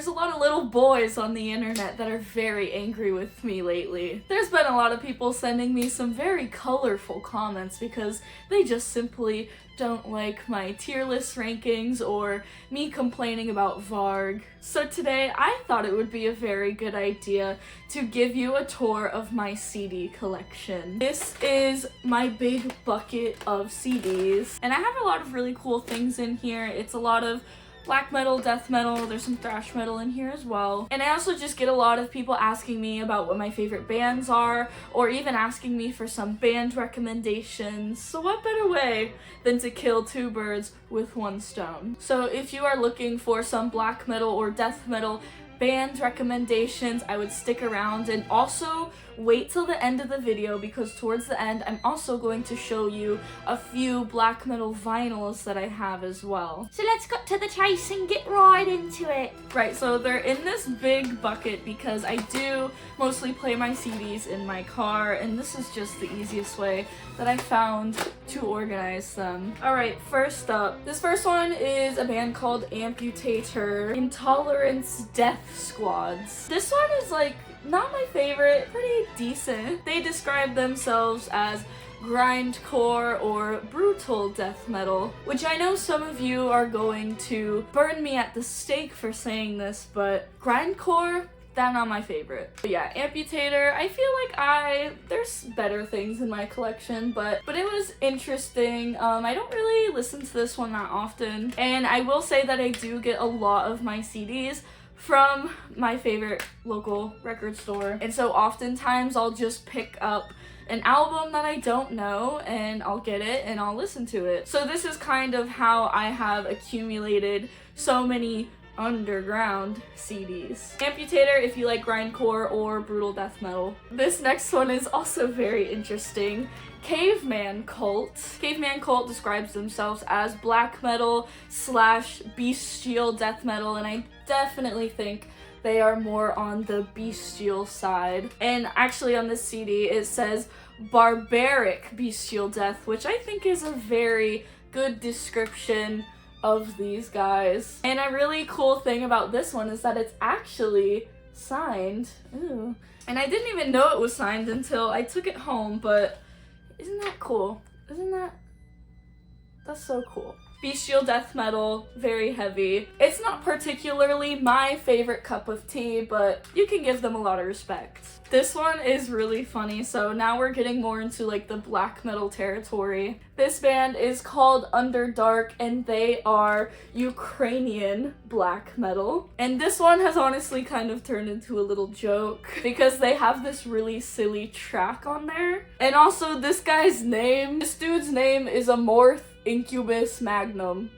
there's a lot of little boys on the internet that are very angry with me lately. There's been a lot of people sending me some very colorful comments because they just simply don't like my tier list rankings or me complaining about Varg. So today I thought it would be a very good idea to give you a tour of my CD collection. This is my big bucket of CDs, and I have a lot of really cool things in here. It's a lot of black metal, death metal, there's some thrash metal in here as well. And I also just get a lot of people asking me about what my favorite bands are, or even asking me for some band recommendations. So what better way than to kill two birds with one stone? So if you are looking for some black metal or death metal band recommendations, I would stick around and also wait till the end of the video, because towards the end I'm also going to show you a few black metal vinyls that I have as well. So let's cut to the chase and get right into it. Right, so they're in this big bucket because I do mostly play my CDs in my car, and this is just the easiest way that I found to organize them. Alright, first up, this first one is a band called Amputator, Intolerance Death Squads. This one is like not my favorite, pretty decent. They describe themselves as grindcore or brutal death metal, which I know some of you are going to burn me at the stake for saying this, but grindcore, that's not my favorite. But yeah, Amputator, I feel like there's better things in my collection, but it was interesting. I don't really listen to this one that often, and I will say that I do get a lot of my CDs from my favorite local record store, and so oftentimes I'll just pick up an album that I don't know and I'll get it and I'll listen to it. So this is kind of how I have accumulated so many underground CDs. Amputator if you like grindcore or brutal death metal. This next one is also very interesting. Caveman Cult. Caveman Cult describes themselves as black metal / bestial death metal, and I definitely think they are more on the bestial side. And actually on this CD it says barbaric bestial death, which I think is a very good description of these guys. And a really cool thing about this one is that it's actually signed. Ooh. And I didn't even know it was signed until I took it home, but isn't that cool? That's so cool. Bestial death metal, very heavy. It's not particularly my favorite cup of tea, but you can give them a lot of respect. This one is really funny, so now we're getting more into like the black metal territory. This band is called Underdark, and they are Ukrainian black metal. And this one has honestly kind of turned into a little joke because they have this really silly track on there. And also this dude's name is Amorth Incubus Magnum.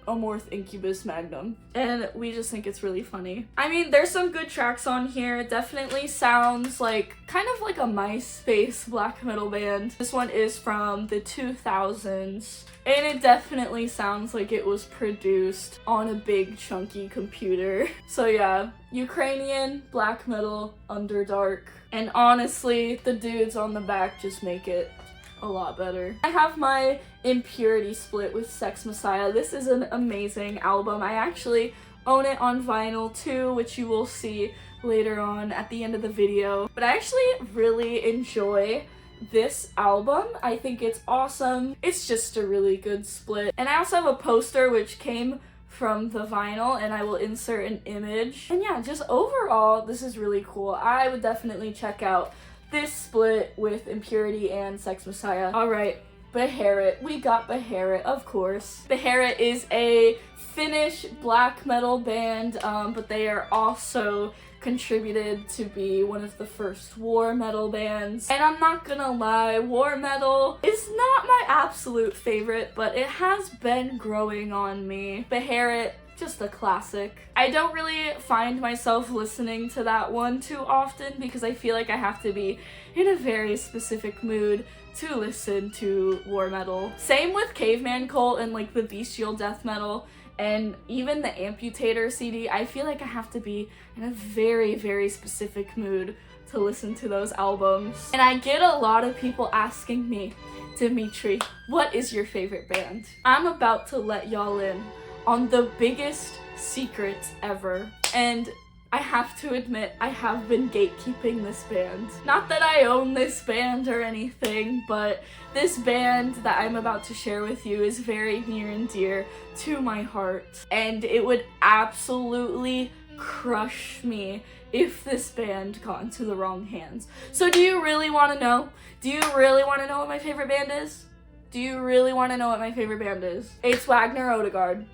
Amorth Incubus Magnum. And we just think it's really funny. I mean, there's some good tracks on here. It definitely sounds like kind of like a MySpace black metal band. This one is from the 2000s, and it definitely sounds like it was produced on a big chunky computer. So yeah, Ukrainian black metal, Underdark. And honestly, the dudes on the back just make it a lot better. I have my Impurity split with Sex Messiah. This is an amazing album. I actually own it on vinyl too, which you will see later on at the end of the video. But I actually really enjoy this album. I think it's awesome. It's just a really good split. And I also have a poster which came from the vinyl, and I will insert an image. And yeah, just overall, this is really cool. I would definitely check out this split with Impurity and Sex Messiah. Alright, Beharit. We got Beharit, of course. Beharit is a Finnish black metal band, but they are also contributed to be one of the first war metal bands. And I'm not gonna lie, war metal is not my absolute favorite, but it has been growing on me. Beharit, just a classic. I don't really find myself listening to that one too often because I feel like I have to be in a very specific mood to listen to war metal. Same with Caveman Cult and like the bestial death metal, and even the Amputator CD. I feel like I have to be in a very, very specific mood to listen to those albums. And I get a lot of people asking me, Dimitri, what is your favorite band? I'm about to let y'all in on the biggest secrets ever. And I have to admit, I have been gatekeeping this band. Not that I own this band or anything, but this band that I'm about to share with you is very near and dear to my heart. And it would absolutely crush me if this band got into the wrong hands. So do you really want to know? Do you really want to know what my favorite band is? Do you really want to know what my favorite band is? It's Wagner Odegaard.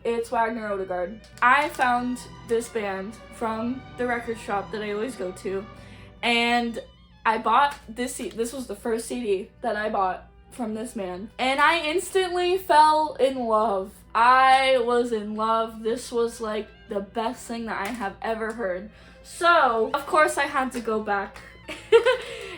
It's Wagner Odegaard. I found this band from the record shop that I always go to, and I bought this this was the first CD that I bought from this man, and I instantly fell in love. I was in love. This was like the best thing that I have ever heard. So, of course, I had to go back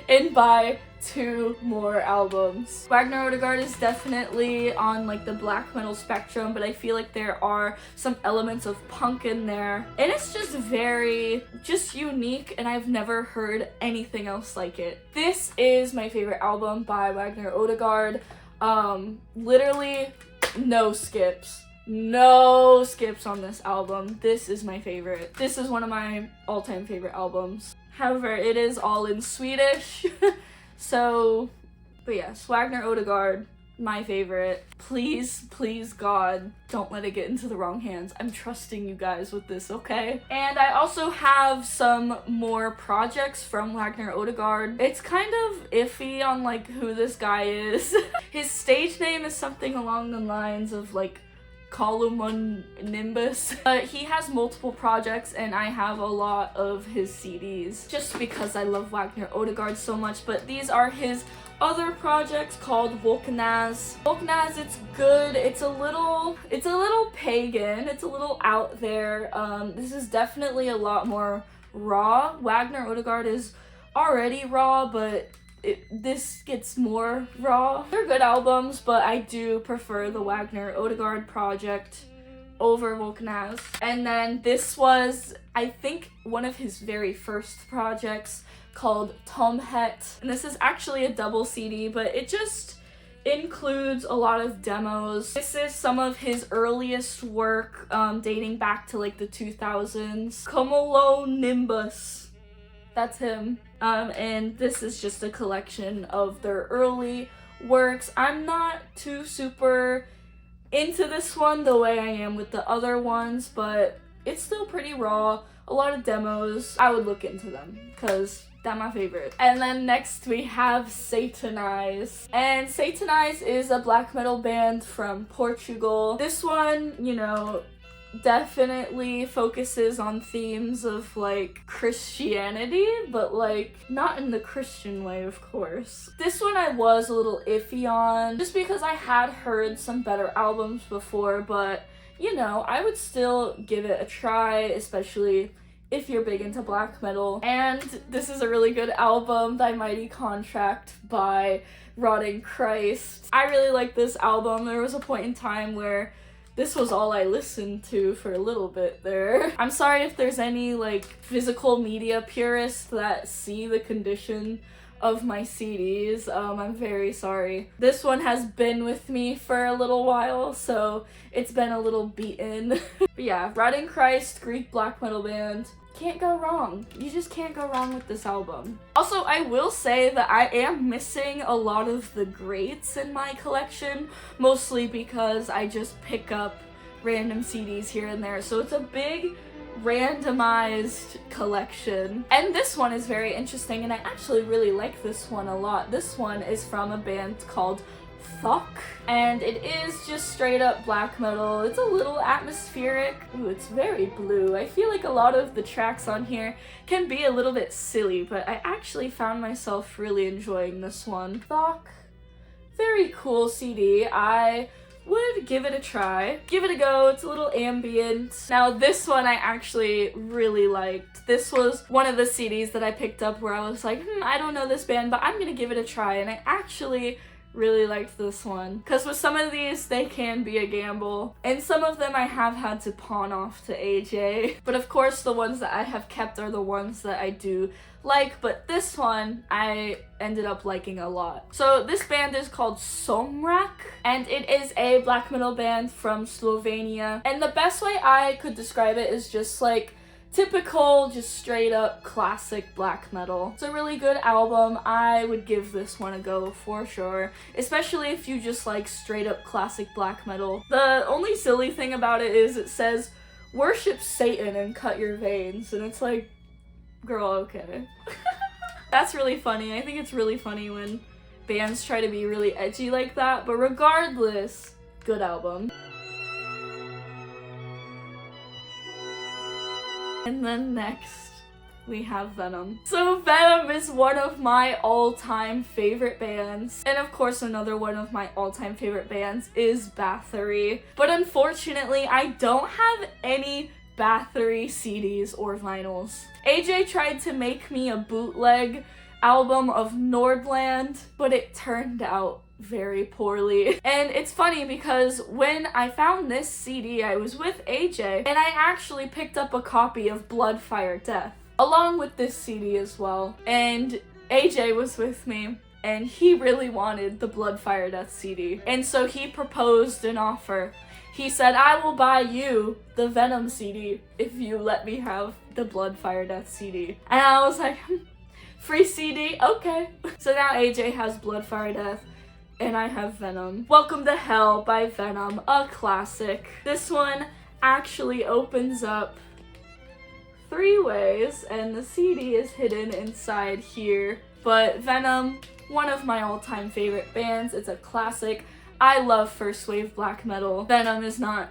and buy 2 more albums. Wagner Odegaard is definitely on like the black metal spectrum, but I feel like there are some elements of punk in there, and it's just very unique, and I've never heard anything else like it. This is my favorite album by Wagner Odegaard. Literally no skips. No skips on this album. This is my favorite. This is one of my all-time favorite albums. However, it is all in Swedish. So, but yes, Wagner Odegaard, my favorite. Please, please, God, don't let it get into the wrong hands. I'm trusting you guys with this, okay? And I also have some more projects from Wagner Odegaard. It's kind of iffy on like who this guy is. His stage name is something along the lines of like Column Nimbus. But he has multiple projects, and I have a lot of his CDs just because I love Wagner Odegaard so much. But these are his other projects called Volkanaz. Volkanaz, it's good. It's a little pagan. It's a little out there. This is definitely a lot more raw. Wagner Odegaard is already raw, but this gets more raw. They're good albums, but I do prefer the Wagner Odegaard project over Volkanaz. And then this was, I think, one of his very first projects called Tomhet. And this is actually a double CD, but it just includes a lot of demos. This is some of his earliest work, dating back to like the 2000s. Komolo Nimbus. That's him. And this is just a collection of their early works. I'm not too super into this one the way I am with the other ones, but it's still pretty raw. A lot of demos. I would look into them because they're my favorite. And then next we have Satanize. And Satanize is a black metal band from Portugal. This one, you know, definitely focuses on themes of like Christianity, but like not in the Christian way, of course. This one I was a little iffy on just because I had heard some better albums before, but you know, I would still give it a try, especially if you're big into black metal. And this is a really good album, Thy Mighty Contract by Rotting Christ. I really like this album. There was a point in time where this was all I listened to for a little bit there. I'm sorry if there's any like physical media purists that see the condition of my CDs. I'm very sorry. This one has been with me for a little while, so it's been a little beaten. But yeah, Rotting Christ, Greek black metal band. Can't go wrong. You just can't go wrong with this album. Also, I will say that I am missing a lot of the greats in my collection, mostly because I just pick up random CDs here and there, so it's a big randomized collection. And this one is very interesting, and I actually really like this one a lot. This one is from a band called Thok, and it is just straight up black metal. It's a little atmospheric. Ooh, it's very blue. I feel like a lot of the tracks on here can be a little bit silly, but I actually found myself really enjoying this one. Thok, very cool CD. I would give it a try. Give it a go. It's a little ambient. Now this one I actually really liked. This was one of the CDs that I picked up where I was like, I don't know this band, but I'm gonna give it a try, and I actually really liked this one. Because with some of these, they can be a gamble. And some of them I have had to pawn off to AJ. But of course, the ones that I have kept are the ones that I do like. But this one, I ended up liking a lot. So this band is called Somrak. And it is a black metal band from Slovenia. And the best way I could describe it is just like typical, just straight up classic black metal. It's a really good album. I would give this one a go for sure, especially if you just like straight up classic black metal. The only silly thing about it is it says worship Satan and cut your veins, and it's like, girl, okay. That's really funny. I think it's really funny when bands try to be really edgy like that, but regardless, good album. And then next, we have Venom. So Venom is one of my all-time favorite bands. And of course, another one of my all-time favorite bands is Bathory. But unfortunately, I don't have any Bathory CDs or vinyls. AJ tried to make me a bootleg album of Nordland, but it turned out very poorly. And it's funny because when I found this CD, I was with AJ, and I actually picked up a copy of Blood, Fire, Death, along with this CD as well. And AJ was with me, and he really wanted the Blood, Fire, Death CD. And so he proposed an offer. He said, I will buy you the Venom CD if you let me have the Blood, Fire, Death CD. And I was like, free CD? Okay. So now AJ has Blood, Fire, Death, and I have Venom. Welcome to Hell by Venom, a classic. This one actually opens up 3 ways, and the CD is hidden inside here. But Venom, one of my all-time favorite bands. It's a classic. I love first wave black metal. Venom is not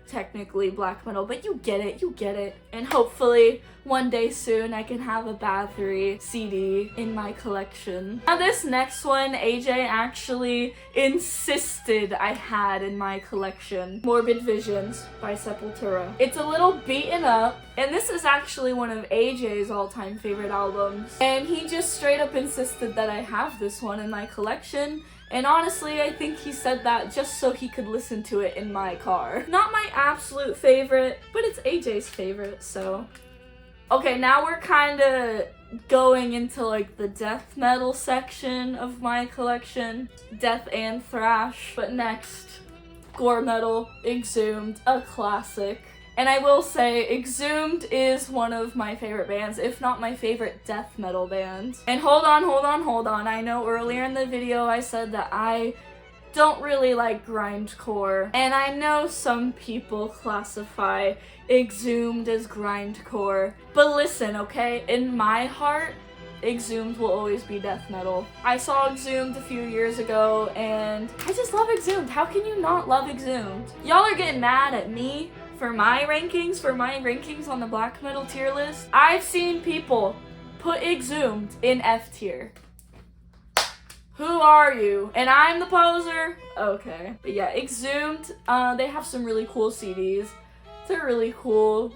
technically black metal, but you get it, you get it. And hopefully one day soon I can have a Bathory CD in my collection. Now this next one, AJ actually insisted I had in my collection. Morbid Visions by Sepultura. It's a little beaten up, and this is actually one of AJ's all-time favorite albums. And he just straight up insisted that I have this one in my collection. And honestly, I think he said that just so he could listen to it in my car. Not my absolute favorite, but it's AJ's favorite, so. Okay, now we're kinda going into like the death metal section of my collection. Death and thrash. But next, gore metal, Exhumed, a classic. And I will say, Exhumed is one of my favorite bands, if not my favorite death metal band. And hold on. I know earlier in the video I said that I don't really like grindcore. And I know some people classify Exhumed as grindcore. But listen, okay? In my heart, Exhumed will always be death metal. I saw Exhumed a few years ago, and I just love Exhumed. How can you not love Exhumed? Y'all are getting mad at me for my rankings on the black metal tier list. I've seen people put Exhumed in F tier. Who are you? And I'm the poser? Okay. But yeah, Exhumed, they have some really cool CDs. It's a really cool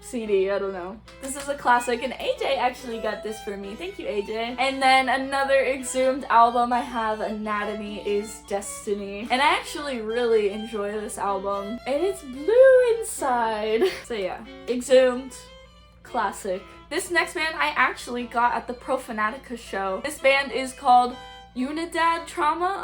CD, I don't know. This is a classic, and AJ actually got this for me. Thank you, AJ. And then another Exhumed album I have, Anatomy is Destiny. And I actually really enjoy this album. And it's blue inside. So yeah, Exhumed, classic. This next band I actually got at the Profanatica show. This band is called Unidad Trauma?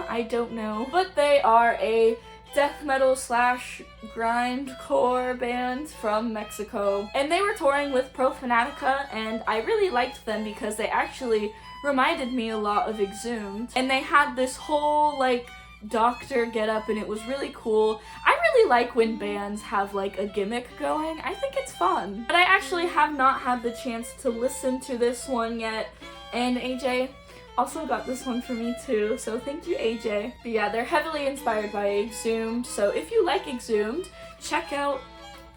I don't know. But they are a death metal slash grindcore band from Mexico. And they were touring with Profanatica, and I really liked them because they actually reminded me a lot of Exhumed. And they had this whole like doctor getup, and it was really cool. I really like when bands have like a gimmick going. I think it's fun. But I actually have not had the chance to listen to this one yet, and AJ also got this one for me too, so thank you, AJ. But yeah, they're heavily inspired by Exhumed, so if you like Exhumed, check out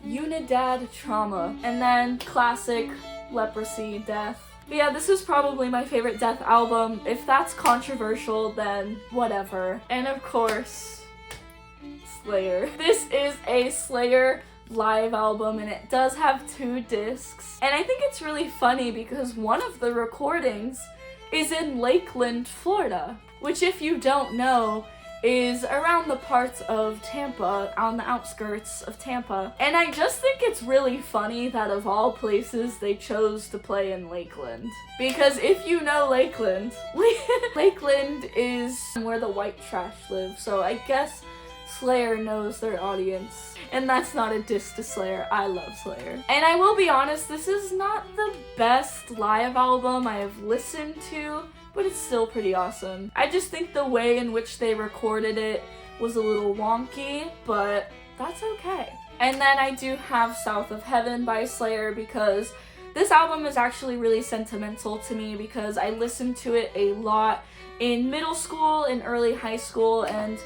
Unidad Trauma. And then classic Leprosy, Death. But yeah, this is probably my favorite death album. If that's controversial, then whatever. And of course, Slayer. This is a Slayer live album, and it does have 2 discs. And I think it's really funny because one of the recordings is in Lakeland, Florida, which, if you don't know, is around the parts of Tampa, on the outskirts of Tampa. And I just think it's really funny that of all places they chose to play in Lakeland. Because if you know Lakeland, Lakeland is where the white trash live, so I guess Slayer knows their audience. And that's not a diss to Slayer, I love Slayer. And I will be honest, this is not the best live album I have listened to, but it's still pretty awesome. I just think the way in which they recorded it was a little wonky, but that's okay. And then I do have South of Heaven by Slayer because this album is actually really sentimental to me because I listened to it a lot in middle school and early high school, and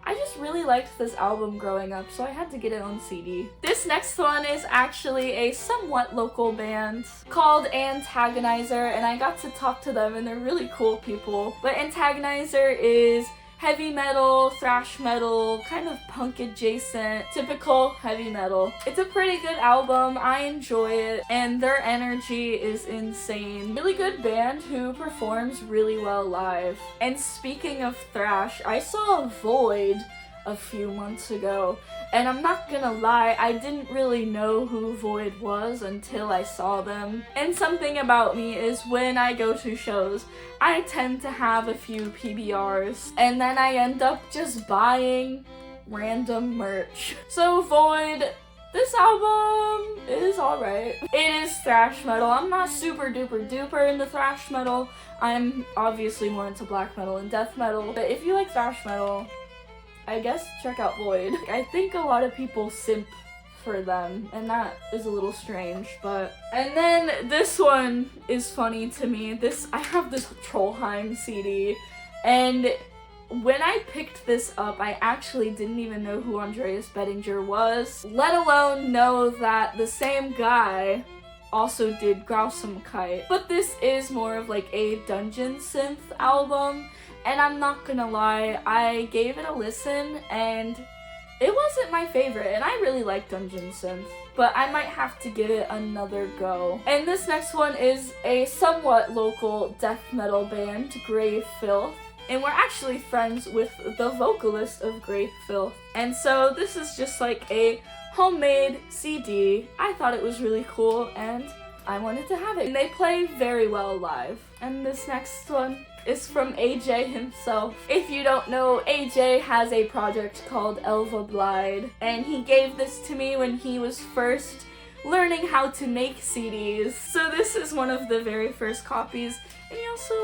I just really liked this album growing up, so I had to get it on CD. This next one is actually a somewhat local band called Antagonizer, and I got to talk to them, and they're really cool people. But Antagonizer is heavy metal, thrash metal, kind of punk adjacent, typical heavy metal. It's a pretty good album, I enjoy it, and their energy is insane. Really good band who performs really well live. And speaking of thrash, I saw Void a few months ago, and I'm not gonna lie, I didn't really know who Void was until I saw them. And something about me is when I go to shows, I tend to have a few PBRs, and then I end up just buying random merch. So Void, this album is alright. It is thrash metal. I'm not super duper duper into thrash metal. I'm obviously more into black metal and death metal, but if you like thrash metal, I guess check out Void. I think a lot of people simp for them, and that is a little strange, but... And then this one is funny to me. I have this Trollheim CD, and when I picked this up, I actually didn't even know who Andreas Bettinger was, let alone know that the same guy also did Growsome Kite. But this is more of like a dungeon synth album, and I'm not gonna lie, I gave it a listen, and it wasn't my favorite, and I really like dungeon synth, but I might have to give it another go. And this next one is a somewhat local death metal band, Grave Filth, and we're actually friends with the vocalist of Grave Filth. And so this is just like a homemade CD. I thought it was really cool, and I wanted to have it. And they play very well live. And this next one is from AJ himself. If you don't know, AJ has a project called ohhbhh, and he gave this to me when he was first learning how to make CDs. So this is one of the very first copies, and he also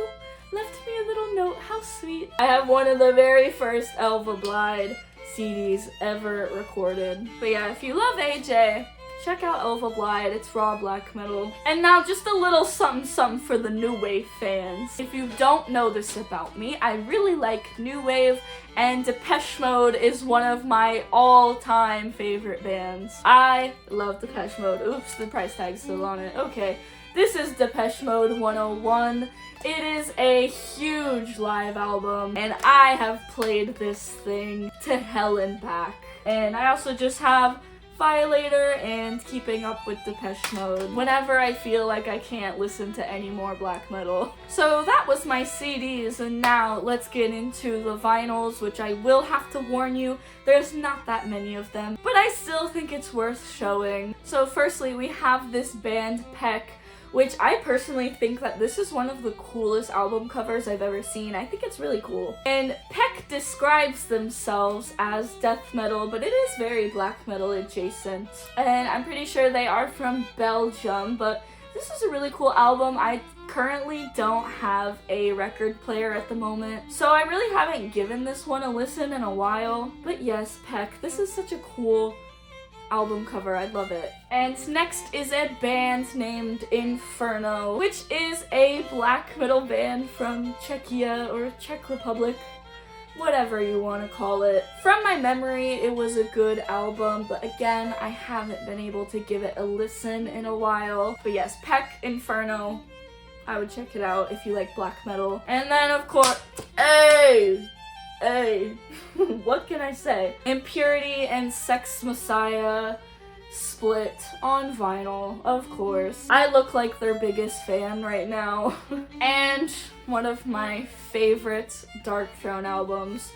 left me a little note. How sweet. I have one of the very first ohhbhh CDs ever recorded. But yeah, if you love AJ, check out ohhbhh, it's raw black metal. And now just a little something for the new wave fans. If you don't know this about me, I really like new wave, and Depeche Mode is one of my all-time favorite bands. I love Depeche Mode. Oops, the price tag's still on it. Okay, this is Depeche Mode 101. It is a huge live album, and I have played this thing to hell and back. And I also just have Violator and Keeping Up with Depeche Mode whenever I feel like I can't listen to any more black metal. So that was my CDs, and now let's get into the vinyls, which I will have to warn you, there's not that many of them, but I still think it's worth showing. So firstly, we have this band Peck, which I personally think that this is one of the coolest album covers I've ever seen. I think it's really cool. And Peck describes themselves as death metal, but it is very black metal adjacent. And I'm pretty sure they are from Belgium, but this is a really cool album. I currently don't have a record player at the moment, so I really haven't given this one a listen in a while. But yes, Peck, this is such a cool album cover, I love it. And next is a band named Inferno, which is a black metal band from Czechia or Czech Republic, whatever you want to call it. From my memory, it was a good album, but again, I haven't been able to give it a listen in a while. But yes, Peck, Inferno, I would check it out if you like black metal. And then of course, hey, what can I say? Impurity and Sex Messiah. Split on vinyl, of course. I look like their biggest fan right now. And one of my favorite Dark Throne albums,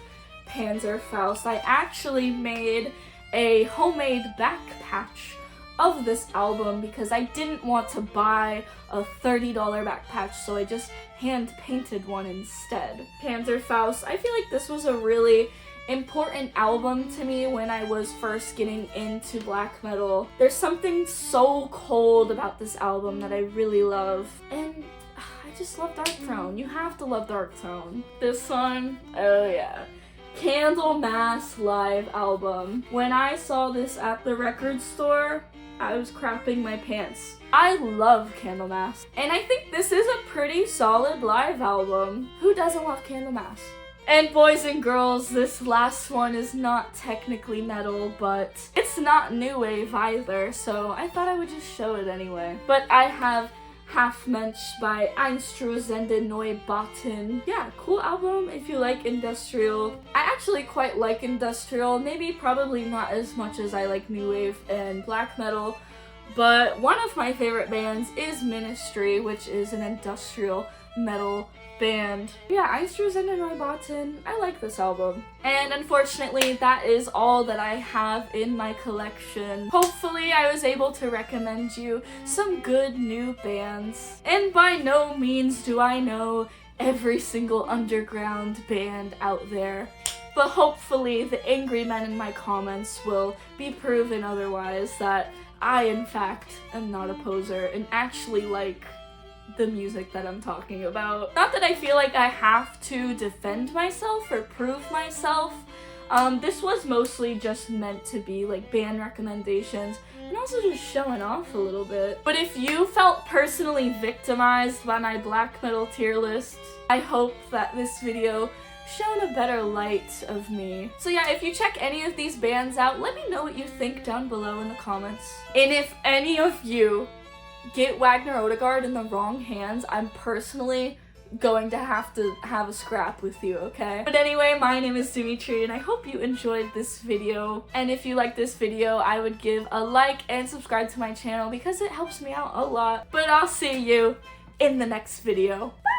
Panzerfaust. I actually made a homemade back patch of this album because I didn't want to buy a $30 back patch, so I just hand painted one instead. Panzerfaust, I feel like this was a really important album to me when I was first getting into black metal. There's something so cold about this album that I really love, and I just love Dark Throne. You have to love Dark Throne. This one, oh yeah. Candlemass live album. When I saw this at the record store, I was crapping my pants. I love Candlemass, and I think this is a pretty solid live album. Who doesn't love Candlemass? And boys and girls, this last one is not technically metal, but it's not new wave either, so I thought I would just show it anyway. But I have Halfmensch by Einstrusende Neubauten. Yeah, cool album if you like industrial. I actually quite like industrial, maybe probably not as much as I like new wave and black metal, but one of my favorite bands is Ministry, which is an industrial metal band. Yeah, Einstrusende Neubauten, I like this album. And unfortunately, that is all that I have in my collection. Hopefully, I was able to recommend you some good new bands. And by no means do I know every single underground band out there. But hopefully, the angry men in my comments will be proven otherwise, that I, in fact, am not a poser and actually like the music that I'm talking about. Not that I feel like I have to defend myself or prove myself. This was mostly just meant to be like band recommendations and also just showing off a little bit. But if you felt personally victimized by my black metal tier list, I hope that this video shone a better light of me. So yeah, if you check any of these bands out, let me know what you think down below in the comments. And if any of you get Wagner Odegaard in the wrong hands, I'm personally going to have a scrap with you, okay? But anyway, my name is Dimitri, and I hope you enjoyed this video. And if you like this video, I would give a like and subscribe to my channel because it helps me out a lot. But I'll see you in the next video. Bye!